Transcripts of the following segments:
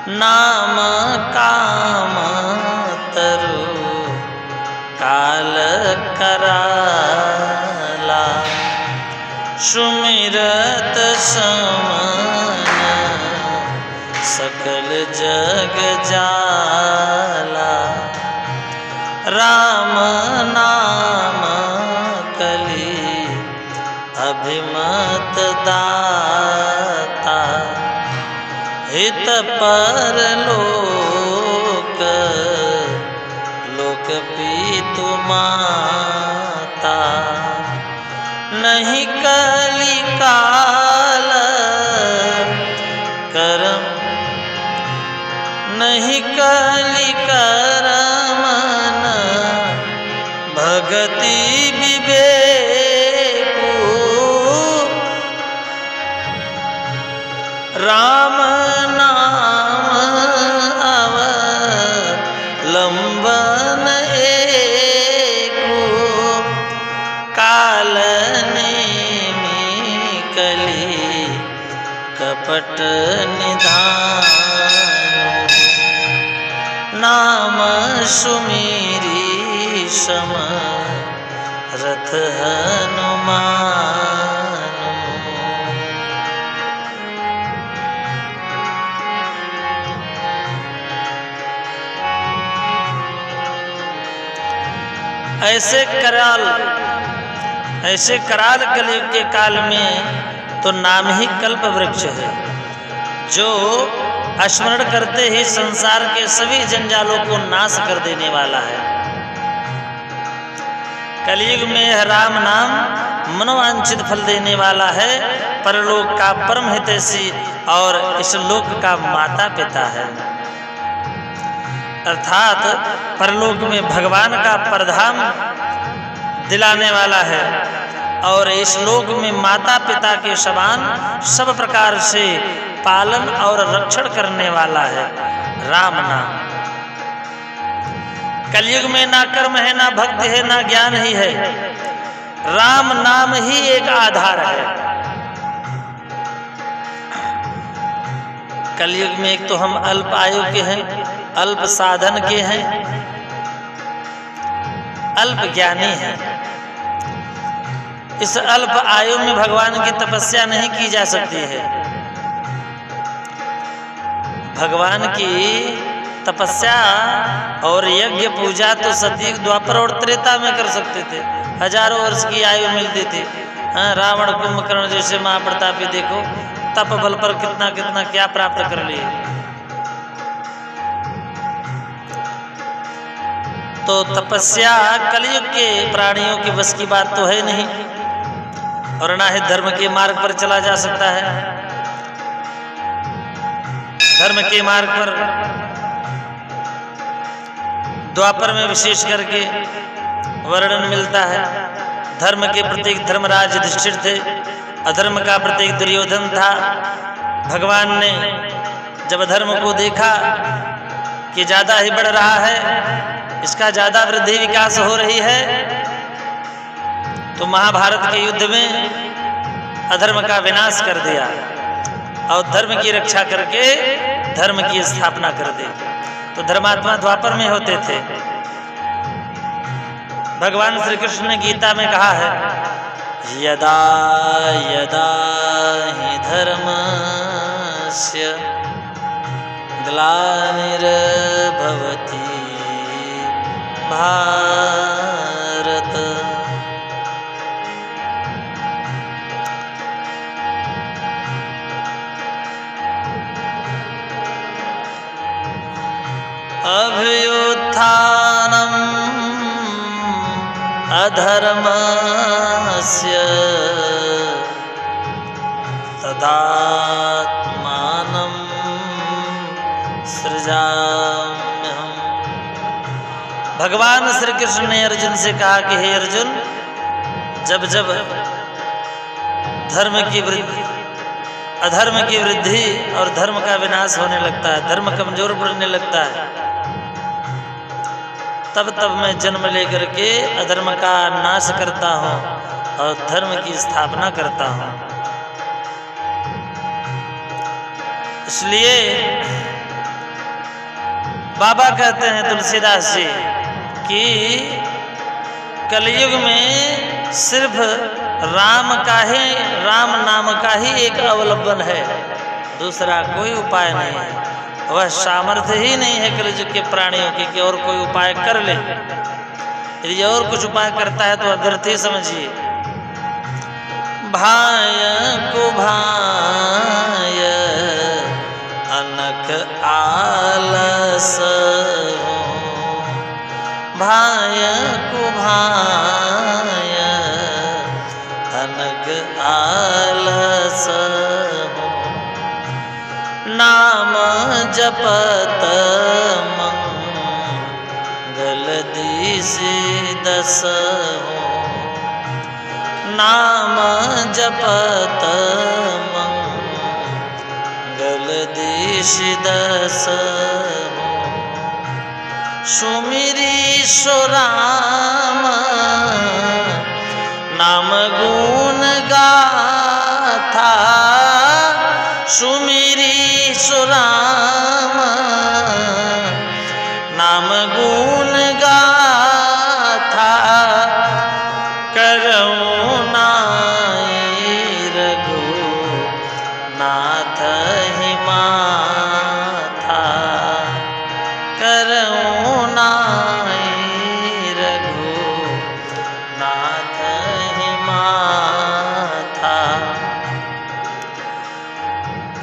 नाम काम तरु काल कराला। सुमिरत समन सकल जग जाला। राम नाम कली अभिमत दाता। हित पर लोक लोक पीतु माता। नहीं कली काल करम नहीं कली करमन भगति विवेकु। राम नाम अवलंबन एकु। काल नेमि कली कपट निधान। नाम सुमेरी समरथ हनुमान। ऐसे कराल कलयुग के काल में तो नाम ही कल्प वृक्ष है, जो स्मरण करते ही संसार के सभी जंजालों को नाश कर देने वाला है। कलयुग में राम नाम मनोवांछित फल देने वाला है, परलोक का परम हितैषी और इस लोक का माता पिता है। अर्थात परलोक में भगवान का परधाम दिलाने वाला है और इस लोक में माता पिता के समान सब प्रकार से पालन और रक्षण करने वाला है राम नाम। कलयुग में ना कर्म है, ना भक्ति है, ना ज्ञान ही है, राम नाम ही एक आधार है। कलयुग में एक तो हम अल्प आयु के हैं, अल्प साधन के हैं, अल्प ज्ञानी हैं। इस अल्प आयु में भगवान की तपस्या नहीं की जा सकती है। भगवान की तपस्या और यज्ञ पूजा तो सतयुग द्वापर और त्रेता में कर सकते थे, हजारों वर्ष की आयु मिलती थी। रावण कुंभकर्ण जैसे महाप्रतापी देखो तप बल पर कितना कितना क्या प्राप्त कर लिए। तो तपस्या कलयुग के प्राणियों की बस की बात तो है नहीं, और ना ही धर्म के मार्ग पर चला जा सकता है। धर्म के मार्ग पर द्वापर में विशेष करके वर्णन मिलता है। धर्म के प्रतीक धर्मराज युधिष्ठिर थे, अधर्म का प्रतीक दुर्योधन था। भगवान ने जब धर्म को देखा कि ज्यादा ही बढ़ रहा है, इसका ज्यादा वृद्धि विकास हो रही है, तो महाभारत के युद्ध में अधर्म का विनाश कर दिया और धर्म की रक्षा करके धर्म की स्थापना कर दी। तो धर्मात्मा द्वापर में होते थे। भगवान श्री कृष्ण ने गीता में कहा है, यदा यदा हि धर्मस्य ग्लानिर्भवति भारत। अभ्युत्थानम् अधर्मस्य तदात्मानं सृजाम्यहम्। भगवान श्री कृष्ण ने अर्जुन से कहा कि हे अर्जुन, जब जब अधर्म की वृद्धि और धर्म का विनाश होने लगता है, धर्म कमजोर पड़ने लगता है, तब तब मैं जन्म लेकर के अधर्म का नाश करता हूँ और धर्म की स्थापना करता हूँ। इसलिए बाबा कहते हैं तुलसीदास जी कि कलयुग में सिर्फ राम नाम का ही एक अवलंबन है, दूसरा कोई उपाय नहीं है। वह सामर्थ्य ही नहीं है कलयुग के प्राणियों की कि और कोई उपाय कर ले। यदि और कुछ उपाय करता है तो व्यर्थ ही समझिए। भाय को भाय अनक आलस हो, भाय को भाय अनक आलस हो, नाम जपत मंगल दिस दस हो, नाम जपत मंगल दिस दस हो, सुमिरी सुराम नाम गुण गाथा, सुमिरी सुराम नाम गुण गाथा, करुणाई रघु नाथ ही माथा, करुणाई रघु नाथ ही माथा।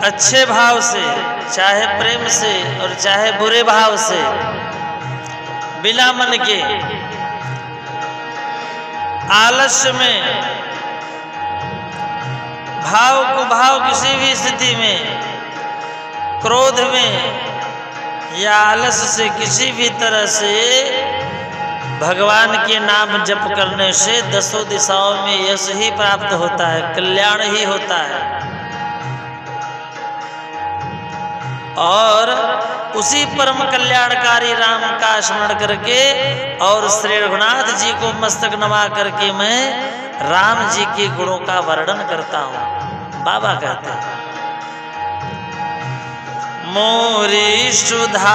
अच्छे भाव से, चाहे प्रेम से और चाहे बुरे भाव से, बिना मन के, आलस्य में, भाव कुभाव किसी भी स्थिति में, क्रोध में या आलस्य से किसी भी तरह से भगवान के नाम जप करने से दसों दिशाओं में यश ही प्राप्त होता है, कल्याण ही होता है। और उसी परम कल्याणकारी राम का स्मरण करके और श्री रघुनाथ जी को मस्तक नमा करके मैं राम जी के गुणों का वर्णन करता हूँ। बाबा कहते हैं मोरी सुधारी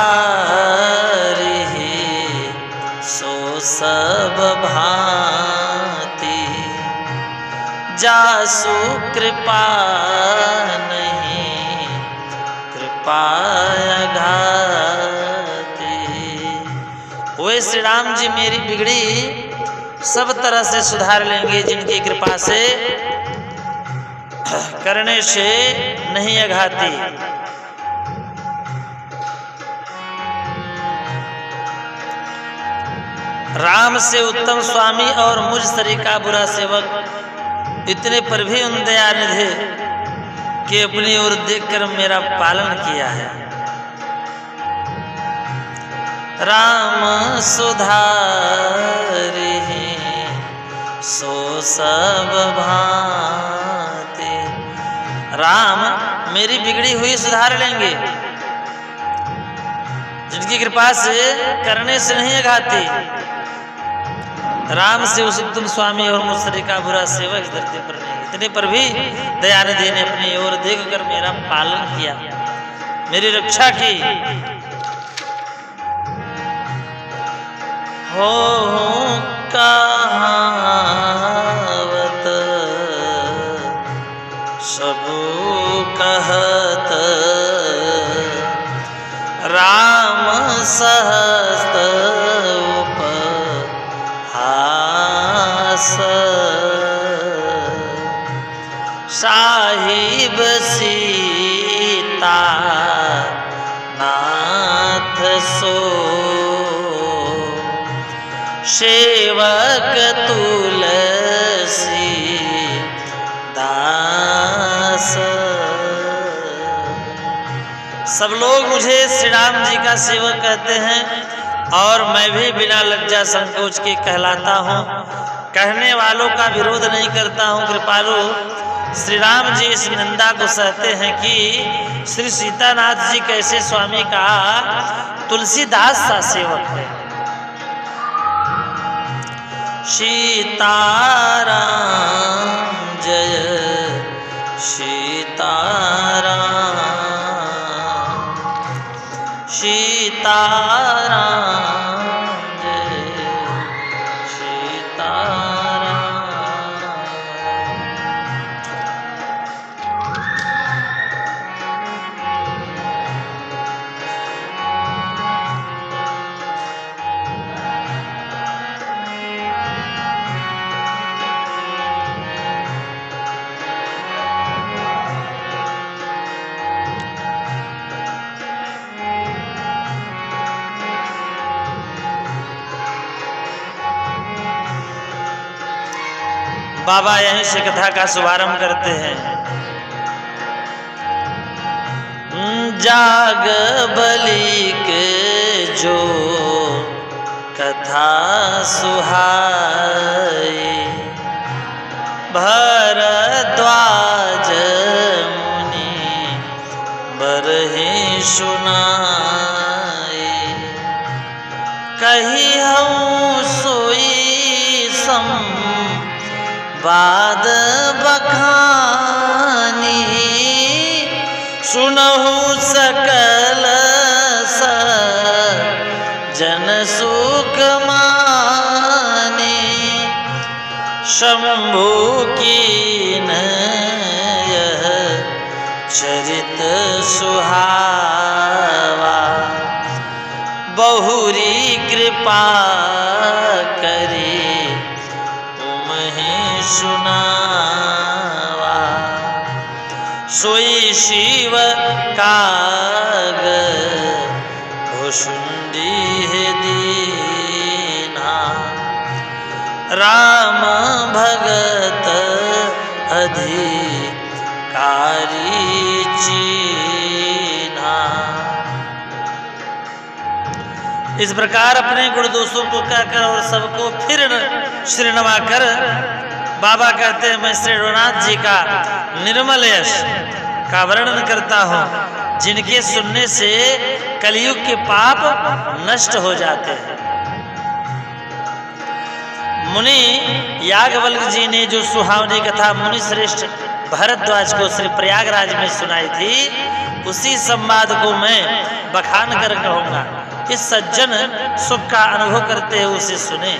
सो सब भांति, जासु कृपा नहीं कृपाया घाती। वे श्री राम जी मेरी बिगड़ी सब तरह से सुधार लेंगे, जिनकी कृपा से करने से नहीं अघाती। राम से उत्तम स्वामी और मुझ तरीका बुरा सेवक, इतने पर भी उन दयानिधि कि अपनी ओर देखकर मेरा पालन किया है। राम सुधारि सो सब भांति, राम मेरी बिगड़ी हुई सुधार लेंगे, जिनकी कृपा से करने से नहीं अघाती। राम से उस उत्तम स्वामी और मुझसे का बुरा सेवक इस धरती पर नहीं। इतने पर भी दयानिधि ने अपनी ओर देखकर मेरा पालन किया, मेरी रक्षा की। हो कहावत सबू कहत, राम सहस्त उपहास, साहिब सीता नाथ सो, सेवक तुलसी दास। सब लोग मुझे श्री राम जी का सेवक कहते हैं और मैं भी बिना लज्जा संकोच के कहलाता हूँ। कहने वालों का विरोध नहीं करता हूँ। कृपालु श्री राम जी इस निंदा को सहते हैं कि श्री सीतानाथ जी कैसे स्वामी का तुलसीदास सा सेवक है। सीताराम जय सीताराम, सीताराम सीताराम जय सीताराम। बाबा यहीं से कथा का शुभारंभ करते हैं। जाग बलि के जो कथा सुहाई, भरद्वाज मुनि बरहि सुनाई। कही हूँ सोई संवाद बखानी, सुनहु सकल जन सुख मानी। शंभु कीन यह चरित सुहावा, बहुरी कृपा करी उमहि सुनावा। सोई शिव काग भुषुंडी दीना, राम भगत अधिकारी चीन्हा। इस प्रकार अपने गुण दोषों को कहकर और सबको फिर श्री नवा कर बाबा कहते हैं मैं श्री रघुनाथ जी का निर्मल यश का वर्णन करता हूँ, जिनके सुनने से कलयुग के पाप नष्ट हो जाते हैं। मुनि याज्ञवल्क्य जी ने जो सुहावनी कथा मुनि श्रेष्ठ भरद्वाज को श्री प्रयागराज में सुनाई थी, उसी संवाद को मैं बखान कर कहूंगा। इस सज्जन सुख का अनुभव करते हैं उसे सुने।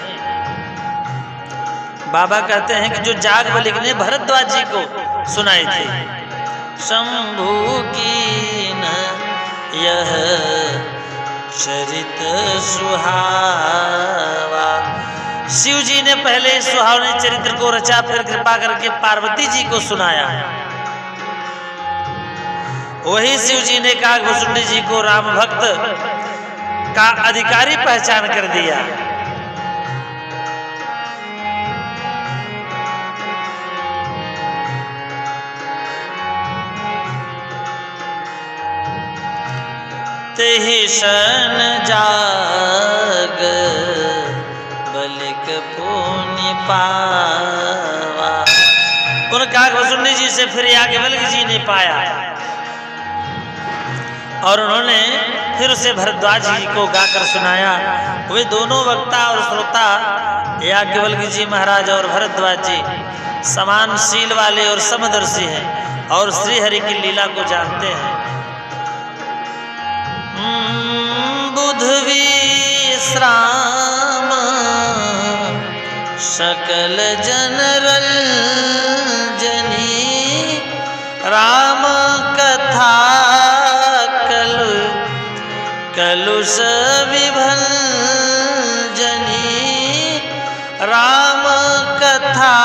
बाबा कहते हैं कि जो याज्ञवल्क्य ने भरद्वाज जी को सुनाई थी, शंभु कीन यह चरित सुहावा। शिव जी ने पहले सुहावने चरित्र को रचा, फिर कृपा करके पार्वती जी को सुनाया। वही शिव जी ने काकभुषुंडी जी को राम भक्त का अधिकारी पहचान कर दिया। तेहि शन जाग बलिक पुनि पावा। उन काकभुषुंडी जी से फिर याज्ञवल्क्य जी ने पाया और उन्होंने फिर उसे भरद्वाज जी को गाकर सुनाया। वे दोनों वक्ता और श्रोता याज्ञवल्क्य जी महाराज और भरद्वाज जी समान शील वाले और समदर्शी हैं और श्री हरि की लीला को जानते हैं। बुध विश्राम सकल जन रंजनी, राम कथा कलुष विभंजनी। राम कथा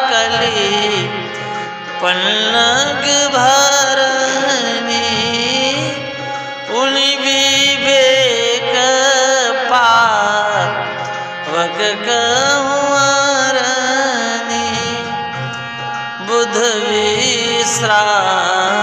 कली पन्नग भरनी, उनि विवेक पावक कहूँ बुध विश्राम।